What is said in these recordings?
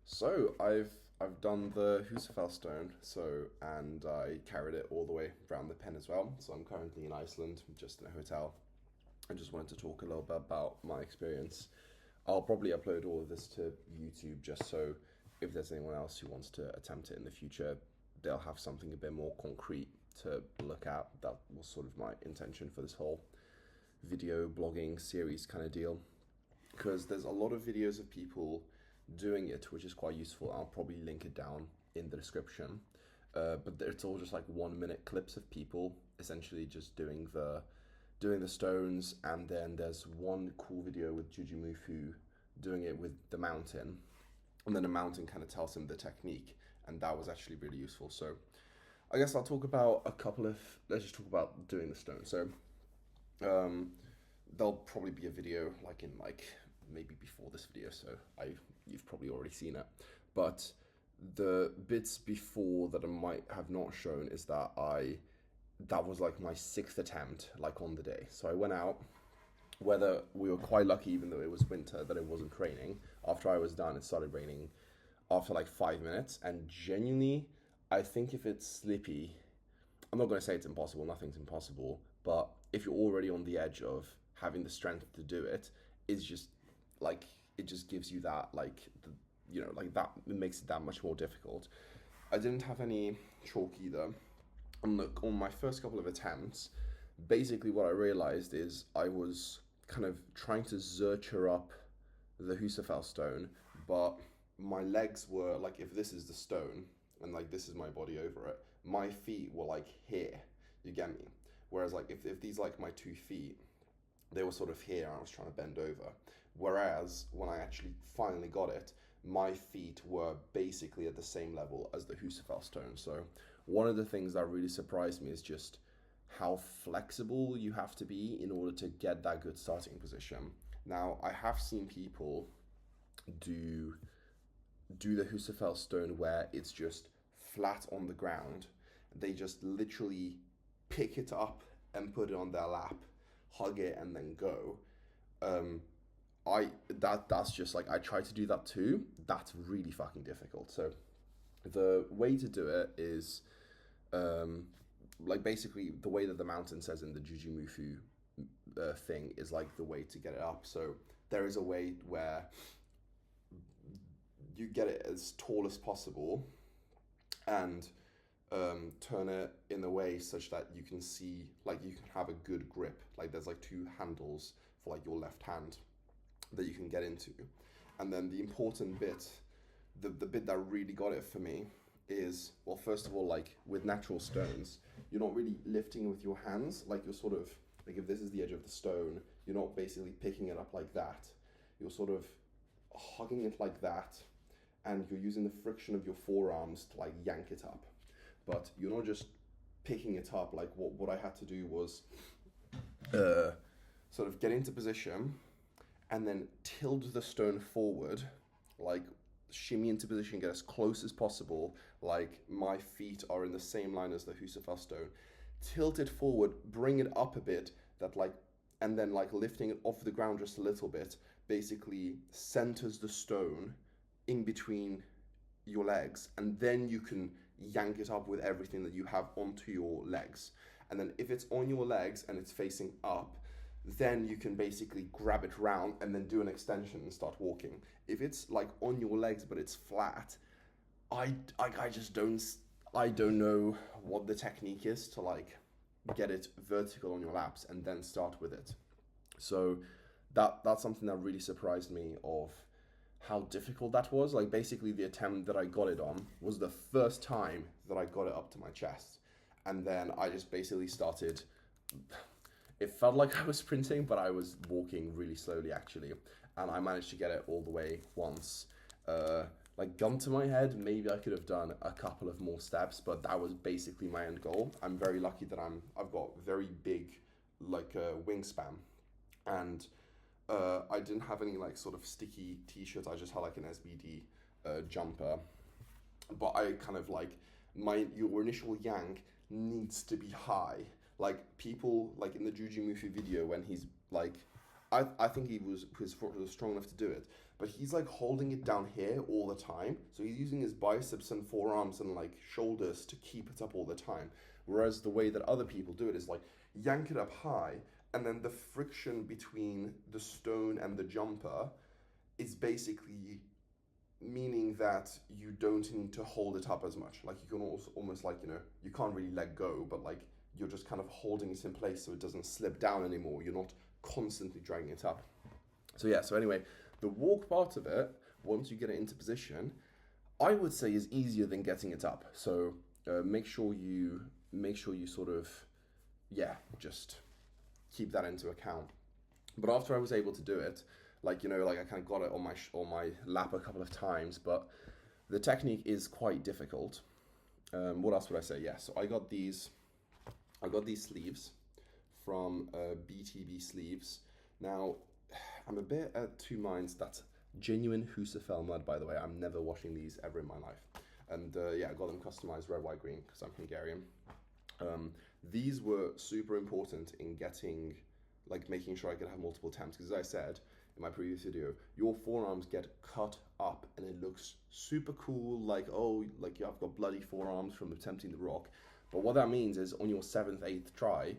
So I've done the Husafell stone, and I carried it all the way around the pen as well. So I'm currently in Iceland, just in a hotel. I just wanted to talk a little bit about my experience. I'll probably upload all of this to YouTube just so if there's anyone else who wants to attempt it in the future, they'll have something a bit more concrete to look at. That was sort of my intention for this whole video blogging series kind of deal, because there's a lot of videos of people doing it, which is quite useful. I'll probably link it down in the description. But it's all just like 1 minute clips of people essentially just doing the stones, and then there's one cool video with Jujimufu doing it with the mountain, and then the mountain kind of tells him the technique, and that was actually really useful. So I guess I'll talk about a couple of. Let's just talk about doing the stone. So there'll probably be a video like maybe before this video, so you've probably already seen it. But the bits before that I might have not shown is that was like my sixth attempt, like on the day. So I went out. Whether we were quite lucky, even though it was winter, that it wasn't raining. After I was done, it started raining after like 5 minutes, and genuinely, I think if it's slippy, I'm not going to say it's impossible, nothing's impossible, but if you're already on the edge of having the strength to do it, it's just like, it just gives you that, like, like that, it makes it that much more difficult. I didn't have any chalk either. On my first couple of attempts, basically what I realized is I was kind of trying to zercher up the Husafell stone, but my legs were like, if this is the stone and like this is my body over it, my feet were like here, you get me? Whereas like if these like my 2 feet, they were sort of here and I was trying to bend over. Whereas when I actually finally got it, my feet were basically at the same level as the Husafell stone. So one of the things that really surprised me is just how flexible you have to be in order to get that good starting position. Now, I have seen people do the Husafell stone where it's just flat on the ground. They just literally pick it up and put it on their lap, hug it, and then go. That's just like, I tried to do that too. That's really fucking difficult. So the way to do it is like basically the way that the mountain says in the Jujimufu thing is like the way to get it up. So there is a way where you get it as tall as possible and turn it in a way such that you can see, like you can have a good grip. Like there's like 2 handles for like your left hand that you can get into. And then the important bit, the bit that really got it for me is, well, first of all, like with natural stones, you're not really lifting with your hands. Like you're sort of, like if this is the edge of the stone, you're not basically picking it up like that. You're sort of hugging it like that, and you're using the friction of your forearms to like yank it up. But you're not just picking it up. Like what I had to do was sort of get into position and then tilt the stone forward, like shimmy into position, get as close as possible, like my feet are in the same line as the Husafell stone. Tilt it forward, bring it up a bit, and then like lifting it off the ground just a little bit, basically centers the stone in between your legs, and then you can yank it up with everything that you have onto your legs. And then if it's on your legs and it's facing up, then you can basically grab it round and then do an extension and start walking. If it's like on your legs but it's flat, I just don't know what the technique is to like get it vertical on your laps and then start with it. So that's something that really surprised me of how difficult that was. Like basically the attempt that I got it on was the first time that I got it up to my chest, and then I just basically started. It felt like I was sprinting, but I was walking really slowly actually, and I managed to get it all the way once. Like gun to my head, maybe I could have done a couple of more steps, but that was basically my end goal. I'm very lucky that I've got very big like wingspan, and I didn't have any like sort of sticky t-shirts. I just had like an SBD jumper, but I kind of like your initial yank needs to be high. Like people like in the Jujimufu video when he's like, I think he was strong enough to do it, but he's like holding it down here all the time. So he's using his biceps and forearms and like shoulders to keep it up all the time. Whereas the way that other people do it is like yank it up high, and then the friction between the stone and the jumper is basically meaning that you don't need to hold it up as much. Like you can also almost like, you can't really let go, but like you're just kind of holding it in place so it doesn't slip down anymore. You're not constantly dragging it up. So yeah, so anyway, the walk part of it, once you get it into position, I would say is easier than getting it up. So make sure you sort of, just keep that into account. But after I was able to do it, like I kind of got it on my lap a couple of times, but the technique is quite difficult. What else would I say? Yeah, so I got these sleeves from BTB Sleeves. Now, I'm a bit at two minds. That's genuine Husafell mud, by the way. I'm never washing these ever in my life. And I got them customized red, white, green because I'm Hungarian. These were super important in making sure I could have multiple attempts, because as I said in my previous video, your forearms get cut up and it looks super cool, like I've got bloody forearms from attempting the rock. But what that means is on your 7th, 8th try,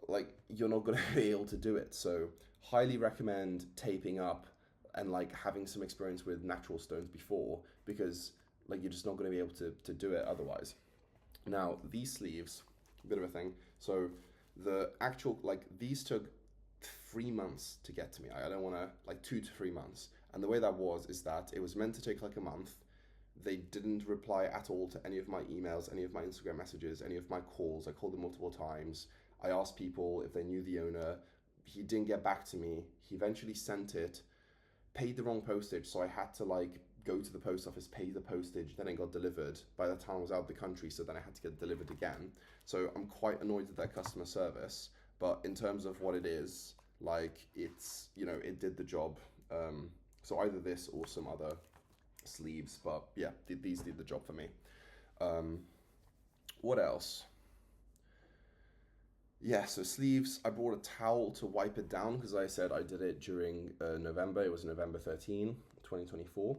like you're not going to be able to do it. So highly recommend taping up and like having some experience with natural stones before, because like you're just not going to be able to do it otherwise. Now these sleeves, a bit of a thing. So the actual, these took 3 months to get to me. I don't want to, 2 to 3 months. And the way that is that it was meant to take like a month. They didn't reply at all to any of my emails, any of my Instagram messages, any of my calls. I called them multiple times. I asked people if they knew the owner. He didn't get back to me. He eventually sent it, paid the wrong postage, so I had to go to the post office, pay the postage, then it got delivered. By the time I was out of the country, so then I had to get it delivered again. So I'm quite annoyed at their customer service, but in terms of what it is, it's, it did the job. So either this or some other sleeves, but yeah, these did the job for me. What else? Yeah, so sleeves, I bought a towel to wipe it down because I said I did it during November. It was November 13, 2024.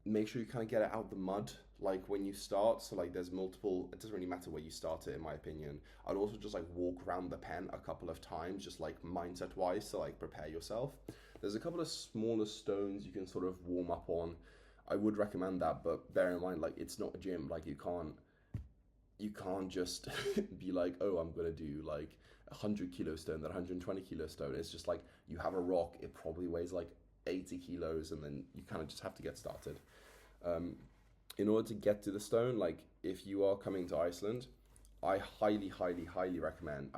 Make sure you kind of get it out the mud when you start. So there's multiple, it doesn't really matter where you start it in my opinion. I'd also just walk around the pen a couple of times, just mindset wise, to prepare yourself. There's a couple of smaller stones you can sort of warm up on. I would recommend that, but bear in mind it's not a gym. You can't just be oh, I'm gonna do 100 kilo stone, that 120 kilo stone. It's just you have a rock, it probably weighs 80 kilos, and then you kind of just have to get started. In order to get to the stone, if you are coming to Iceland, I highly, highly, highly recommend,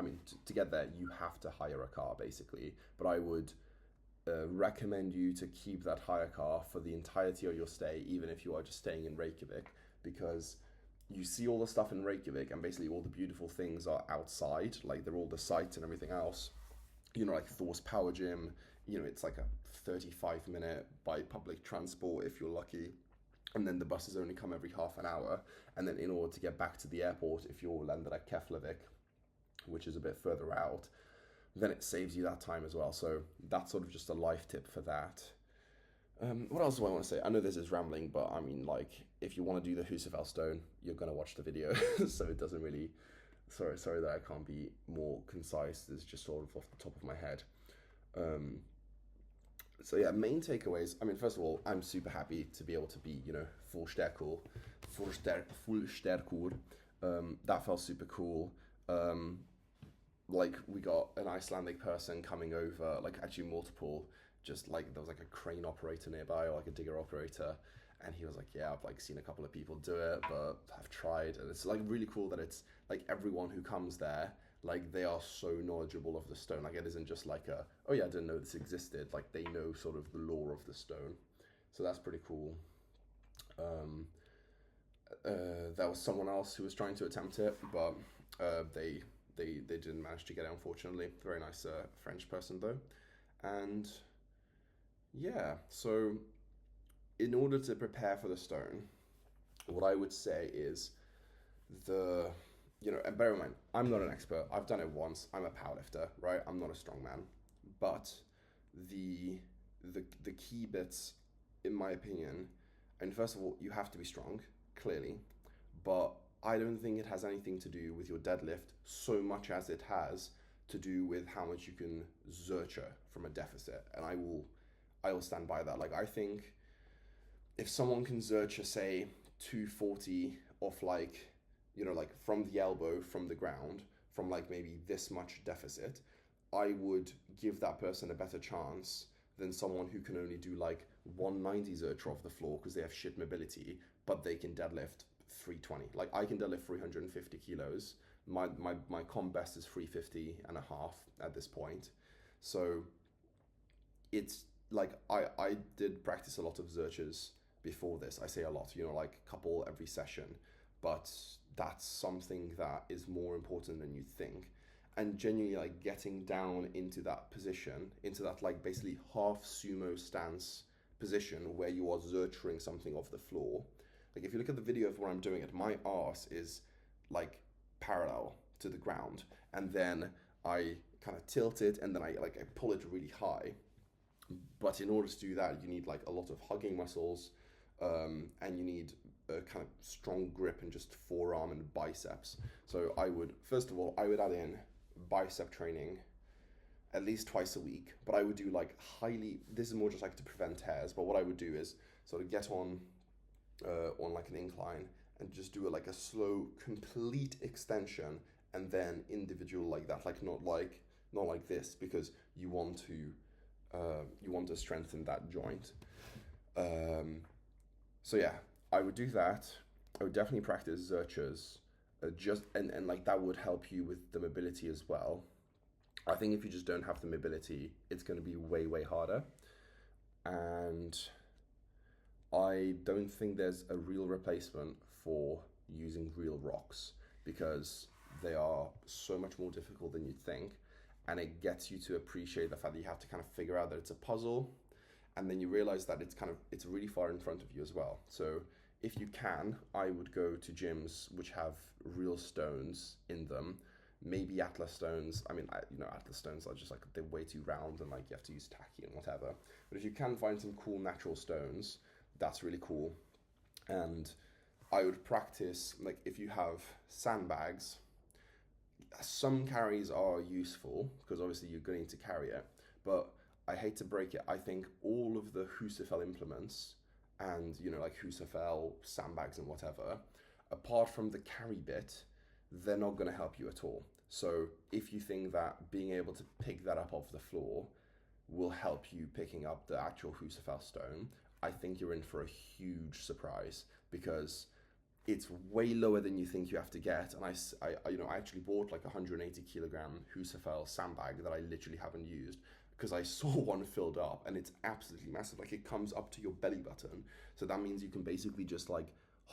to get there, you have to hire a car basically, but I would recommend you to keep that hire car for the entirety of your stay, even if you are just staying in Reykjavik, because you see all the stuff in Reykjavik and basically all the beautiful things are outside, they're all the sites and everything else, Thor's Power Gym, it's a 35-minute by public transport if you're lucky, and then the buses only come every half an hour, and then in order to get back to the airport, if you're landed at Keflavik, which is a bit further out, then it saves you that time as well. So that's sort of just a life tip for that. What else do I want to say? I know this is rambling, but if you want to do the Husafell stone, you're going to watch the video. So it doesn't really, sorry that I can't be more concise. It's just sort of off the top of my head. So yeah, main takeaways. First of all, I'm super happy to be able to be, full Stärkur. That felt super cool. We got an Icelandic person coming over, actually multiple, just there was a crane operator nearby, or a digger operator, and he was yeah, I've seen a couple of people do it, but I've tried, and it's really cool that it's everyone who comes there, they are so knowledgeable of the stone. It isn't just oh yeah, I didn't know this existed. They know sort of the lore of the stone, so that's pretty cool. There was someone else who was trying to attempt it, but they didn't manage to get it, unfortunately. Very nice French person though. And yeah, so in order to prepare for the stone, what I would say is and bear in mind, I'm not an expert. I've done it once. I'm a powerlifter, right? I'm not a strongman. But the the key bits, in my opinion, and first of all, you have to be strong, clearly, but I don't think it has anything to do with your deadlift so much as it has to do with how much you can zercher from a deficit. And I will stand by that. Like, I think if someone can zercher, say, 240 off, like, you know, like from the elbow, from the ground, from like maybe this much deficit, I would give that person a better chance than someone who can only do like 190 zercher off the floor because they have shit mobility, but they can deadlift 320. Like, I can deadlift 350 kilos. My comp best is 350 and a half at this point. So it's like, I did practice a lot of zerchers before this. I say a lot, you know, like a couple every session, but that's something that is more important than you think. And genuinely, like, getting down into that position, into that like basically half sumo stance position where you are zerchering something off the floor. Like, if you look at the video of what I'm doing it, my arse is like parallel to the ground, and then I kind of tilt it, and then I pull it really high. But in order to do that, you need like a lot of hugging muscles, and you need a kind of strong grip and just forearm and biceps. So I would, first of all, I would add in bicep training at least twice a week, but I would do like this is more just like to prevent tears, but what I would do is sort of get on like an incline and just do like a slow, complete extension, and then individual like that, like not like this, because you want to strengthen that joint. So yeah, I would do that. I would definitely practice zerchers, and like that would help you with the mobility as well. I think if you just don't have the mobility, it's going to be way harder. And I don't think there's a real replacement for using real rocks, because they are so much more difficult than you'd think, and it gets you to appreciate the fact that you have to kind of figure out that it's a puzzle, and then you realize that it's really far in front of you as well. So if you can, I would go to gyms which have real stones in them, maybe Atlas stones. I mean, Atlas stones are just like, they're way too round, and like you have to use tacky and whatever. But if you can find some cool natural stones, that's really cool. And I would practice, like, if you have sandbags, some carries are useful because obviously you're going to carry it, but I hate to break it, I think all of the Husafell implements and, you know, like Husafell sandbags and whatever, apart from the carry bit, they're not going to help you at all. So if you think that being able to pick that up off the floor will help you picking up the actual Husafell stone, I think you're in for a huge surprise, because it's way lower than you think you have to get. And I actually bought like 180 kilogram Husafell sandbag that I literally haven't used, because I saw one filled up, and it's absolutely massive. Like, it comes up to your belly button. So that means you can basically just like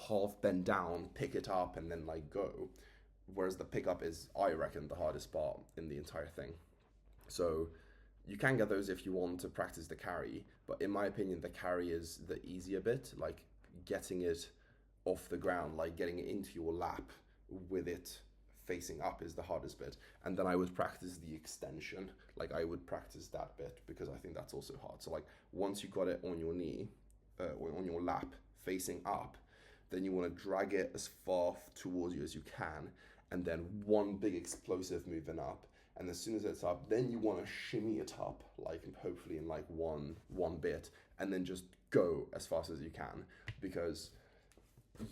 half bend down, pick it up, and then like go. Whereas the pickup is, I reckon, the hardest part in the entire thing. So you can get those if you want to practice the carry, but in my opinion, the carry is the easier bit. Like, getting it off the ground, like getting it into your lap with it facing up, is the hardest bit. And then I would practice the extension. Like, I would practice that bit, because I think that's also hard. So like, once you got it on your knee, or on your lap facing up, then you want to drag it as far towards you as you can, and then one big explosive movement up. And as soon as it's up, then you want to shimmy it up, like hopefully in like one bit, and then just go as fast as you can, because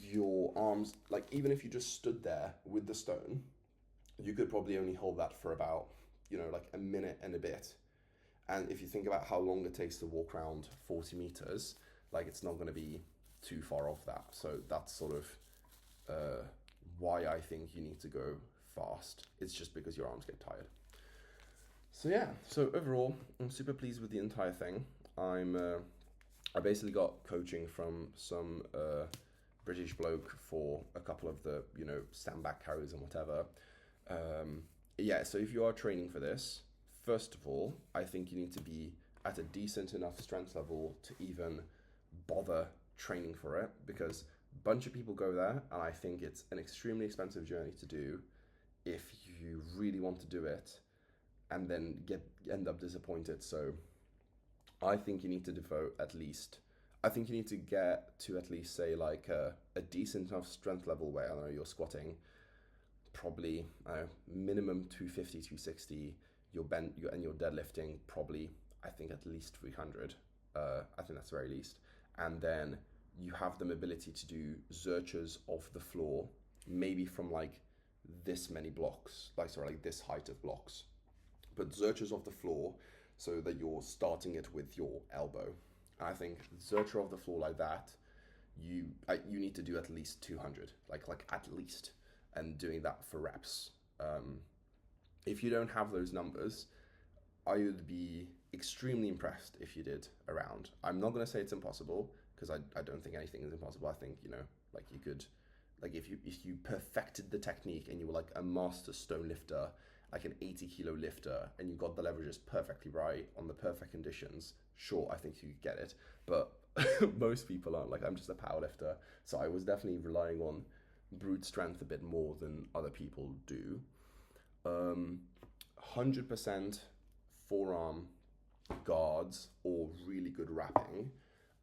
your arms, like, even if you just stood there with the stone, you could probably only hold that for about, you know, like a minute and a bit. And if you think about how long it takes to walk around 40 meters, like, it's not going to be too far off that. So that's sort of why I think you need to go fast. It's just because your arms get tired. So yeah, so overall, I'm super pleased with the entire thing. I basically got coaching from some British bloke for a couple of the, you know, sandbag carries and whatever. Yeah, so if you are training for this, first of all, I think you need to be at a decent enough strength level to even bother training for it, because a bunch of people go there, and I think it's an extremely expensive journey to do if you really want to do it, and then end up disappointed. So I think you need to devote at least, I think you need to get to at least say like a decent enough strength level where, I don't know, you're squatting probably, I don't know, minimum 250, 260, and you're deadlifting probably, I think at least 300. I think that's very least. And then you have the ability to do zerchers off the floor, maybe from like this many blocks, like this height of blocks, but zerchers off the floor so that you're starting it with your elbow. And I think zercher off the floor like that, you need to do at least 200, like at least, and doing that for reps. If you don't have those numbers, I would be extremely impressed if you did around. I'm not going to say it's impossible, because I don't think anything is impossible. I think, like you could, like if you perfected the technique and you were like a master stone lifter, like an 80-kilo lifter, and you got the leverages perfectly right on the perfect conditions, sure, I think you could get it. But most people aren't. Like, I'm just a power lifter, so I was definitely relying on brute strength a bit more than other people do. 100% forearm guards or really good wrapping.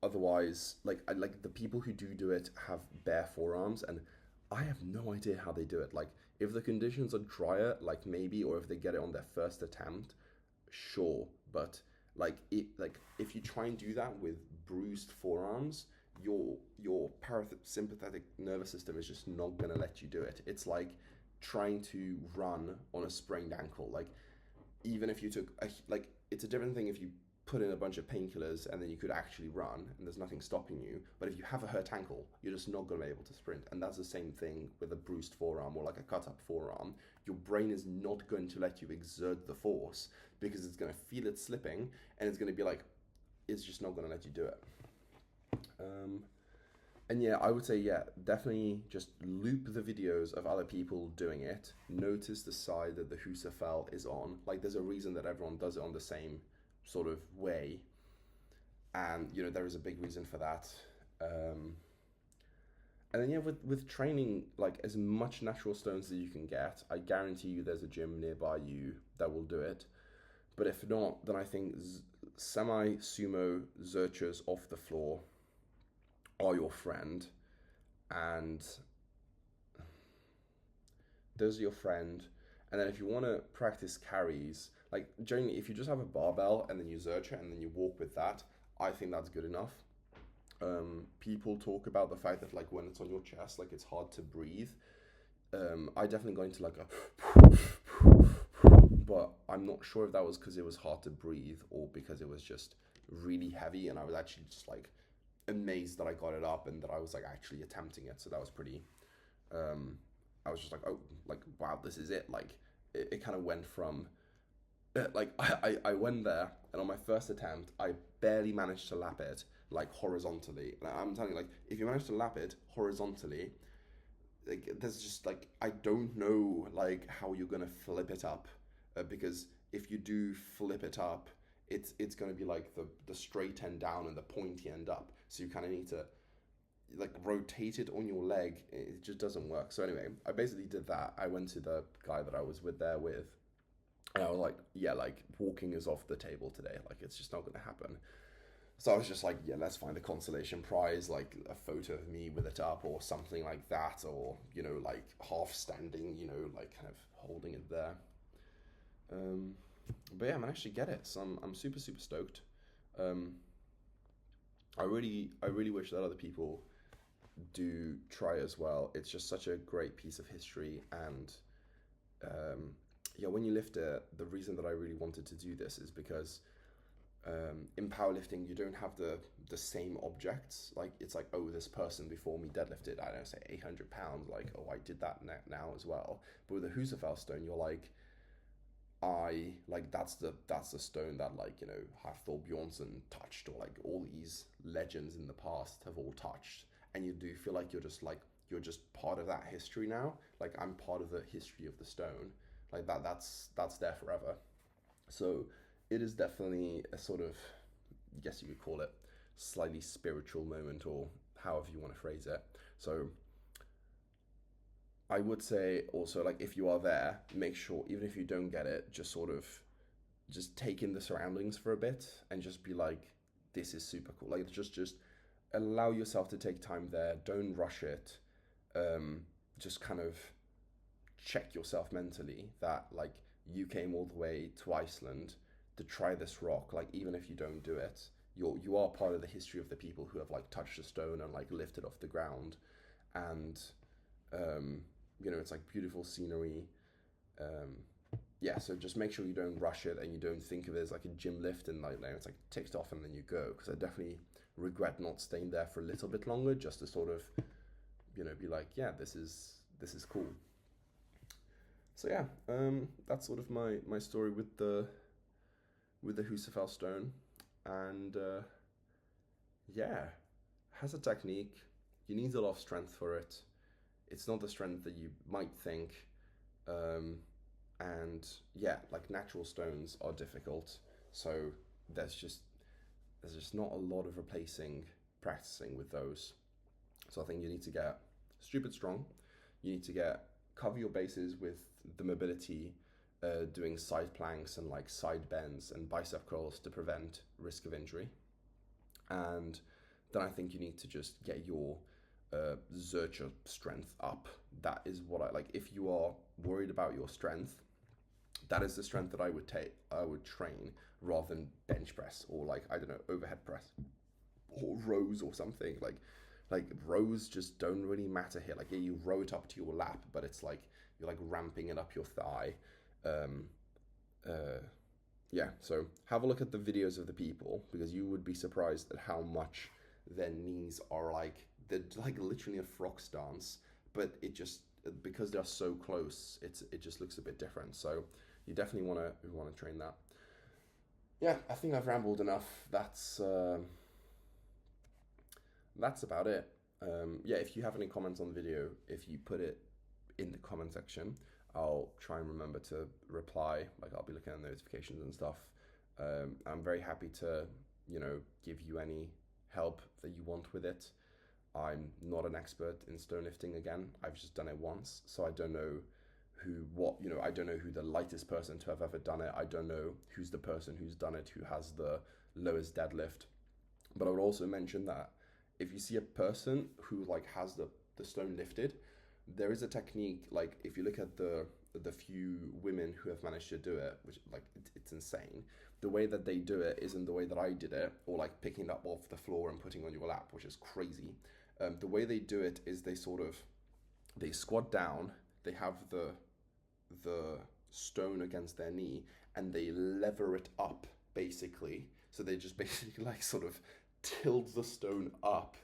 Otherwise, like the people who do it have bare forearms, and I have no idea how they do it. Like, if the conditions are drier, like maybe, or if they get it on their first attempt, sure. But if you try and do that with bruised forearms, your parasympathetic nervous system is just not gonna let you do it. It's like trying to run on a sprained ankle. Like, even if you took it's a different thing if you put in a bunch of painkillers and then you could actually run and there's nothing stopping you. But if you have a hurt ankle, you're just not going to be able to sprint. And that's the same thing with a bruised forearm or like a cut up forearm. Your brain is not going to let you exert the force because it's going to feel it slipping, and it's going to be like, it's just not going to let you do it. And yeah, I would say, yeah, definitely just loop the videos of other people doing it. Notice the side that the Husafell is on. Like, there's a reason that everyone does it on the same sort of way. And, there is a big reason for that. And then, yeah, with training, like, as much natural stones as you can get, I guarantee you there's a gym nearby you that will do it. But if not, then I think semi-sumo zerchers off the floor are your friend, and those are your friend. And then if you want to practice carries, like generally if you just have a barbell and then you zercher and then you walk with that, I think that's good enough. People talk about the fact that like when it's on your chest, like it's hard to breathe. I definitely got into like but I'm not sure if that was because it was hard to breathe or because it was just really heavy, and I was actually just like amazed that I got it up and that I was like actually attempting it. So that was pretty, I was just like, oh, like, wow, this is it. Like it kind of went from like I went there, and on my first attempt I barely managed to lap it like horizontally. And I'm telling you, like, if you manage to lap it horizontally, like there's just like, I don't know like how you're gonna flip it up, because if you do flip it up, it's going to be like the straight end down and the pointy end up. So you kind of need to like rotate it on your leg. It just doesn't work. So anyway, I basically did that. I went to the guy that I was with, and I was like, yeah, like walking is off the table today. Like it's just not going to happen. So I was just like, yeah, let's find a consolation prize, like a photo of me with it up or something like that, or, like half standing, like kind of holding it there. But yeah, I managed to get it, so I'm super stoked. I really wish that other people do try as well. It's just such a great piece of history, and yeah, when you lift it, the reason that I really wanted to do this is because in powerlifting you don't have the same objects. Like it's like, oh, this person before me deadlifted, I don't know, say 800 pounds, like, oh, I did that now as well. But with a Husafell stone, you're like, that's the stone that like Husfell Bjornsson touched, or like all these legends in the past have all touched, and you do feel like you're just part of that history now. Like I'm part of the history of the stone, like that's there forever. So it is definitely a sort of, I guess you could call it, slightly spiritual moment, or however you want to phrase it. So I would say also, like, if you are there, make sure, even if you don't get it, just sort of just take in the surroundings for a bit and just be like, this is super cool. Like just allow yourself to take time there. Don't rush it. Just kind of check yourself mentally that like you came all the way to Iceland to try this rock. Like even if you don't do it, you are part of the history of the people who have like touched a stone and like lifted off the ground, and it's like beautiful scenery. Yeah, so just make sure you don't rush it and you don't think of it as like a gym lift and like it's like ticked off and then you go. Because I definitely regret not staying there for a little bit longer just to sort of, be like, yeah, this is cool. So yeah, that's sort of my story with the Husafell stone, and yeah, has a technique. You need a lot of strength for it. It's not the strength that you might think. And yeah, like natural stones are difficult, so there's just not a lot of practicing with those. So I think you need to get stupid strong. You need to cover your bases with the mobility, doing side planks and like side bends and bicep curls to prevent risk of injury. And then I think you need to just get your Zercher strength up. That is what I like. If you are worried about your strength, that is the strength that I would train rather than bench press or like, I don't know, overhead press or rows or something. Like rows just don't really matter here. Like, yeah, you row it up to your lap, but it's like you're like ramping it up your thigh. Yeah, so have a look at the videos of the people, because you would be surprised at how much their knees are like, they're like literally a frog stance, but it just, because they're so close, it just looks a bit different. So you definitely want to train that. Yeah, I think I've rambled enough. That's about it. Yeah, if you have any comments on the video, if you put it in the comment section, I'll try and remember to reply. Like, I'll be looking at notifications and stuff. I'm very happy to, give you any help that you want with it. I'm not an expert in stone lifting again. I've just done it once, so I don't know I don't know who the lightest person to have ever done it. I don't know who's the person who's done it who has the lowest deadlift. But I would also mention that if you see a person who like has the stone lifted, there is a technique. Like, if you look at the few women who have managed to do it, which like it's insane. The way that they do it isn't the way that I did it, or like picking it up off the floor and putting on your lap, which is crazy. The way they do it is they squat down. They have the stone against their knee and they lever it up, basically. So they just basically like sort of tilt the stone up,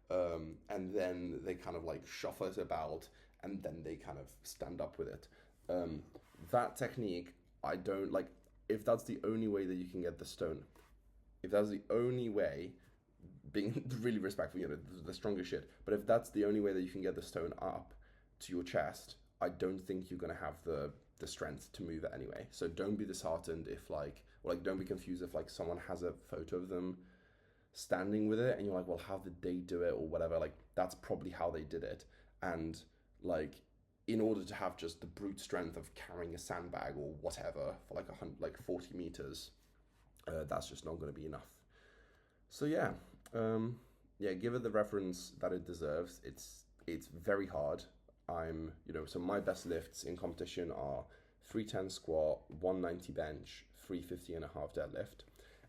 and then they kind of like shuffle it about, and then they kind of stand up with it. That technique, I don't like. If that's the only way that you can get the stone, if that's the only way, being really respectful, the strongest shit, but if that's the only way that you can get the stone up to your chest, I don't think you're going to have the strength to move it anyway. So don't be disheartened if don't be confused if like someone has a photo of them standing with it and you're like, well, how did they do it or whatever. Like, that's probably how they did it. And like, in order to have just the brute strength of carrying a sandbag or whatever for like 40 meters, that's just not going to be enough. So yeah, give it the reference that it deserves. It's very hard. So my best lifts in competition are 310 squat, 190 bench, 350 and a half deadlift.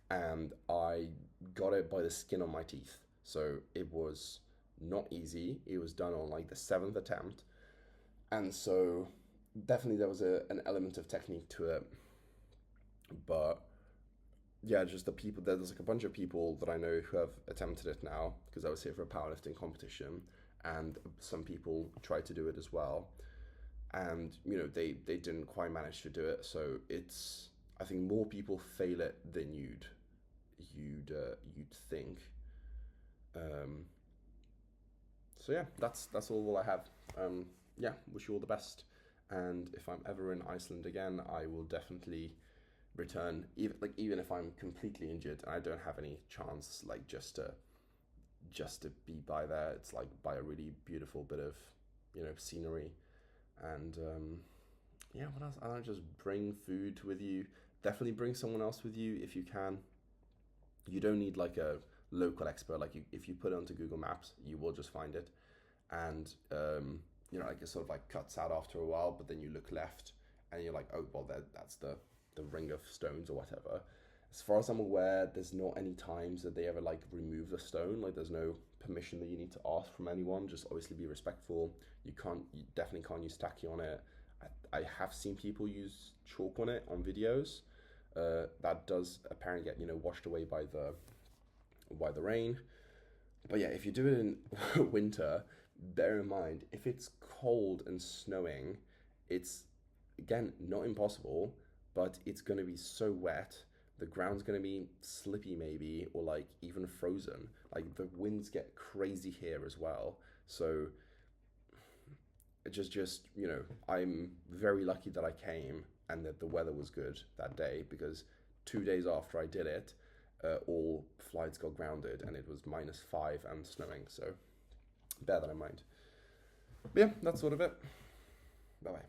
And I got it by the skin on my teeth. So it was not easy. It was done on like the 7th attempt. And so definitely there was an element of technique to it. But yeah, just the people, there's like a bunch of people that I know who have attempted it now, because I was here for a powerlifting competition. And some people tried to do it as well, and they didn't quite manage to do it. So I think more people fail it than you'd think. So yeah, that's all I have. Yeah, wish you all the best, and if I'm ever in Iceland again, I will definitely return. Even if I'm completely injured and I don't have any chance, like just to be by there. It's like by a really beautiful bit of scenery. And yeah, what else? I don't know, just bring food with you. Definitely bring someone else with you if you can. You don't need like a local expert. Like if you put it onto Google Maps, you will just find it. And you know, like it sort of like cuts out after a while, but then you look left and you're like, oh well, that's the ring of stones or whatever. As far as I'm aware, there's not any times that they ever like remove the stone. Like there's no permission that you need to ask from anyone. Just obviously be respectful. You definitely can't use tacky on it. I have seen people use chalk on it on videos. That does apparently get, you know, washed away by the rain. But yeah, if you do it in winter, bear in mind if it's cold and snowing, it's again not impossible, but it's going to be so wet. The ground's going to be slippy maybe, or like even frozen. Like the winds get crazy here as well. So it just you know, I'm very lucky that I came and that the weather was good that day, because 2 days after I did it, all flights got grounded and it was -5 and snowing. So bear that in mind. But yeah, that's sort of it. Bye bye.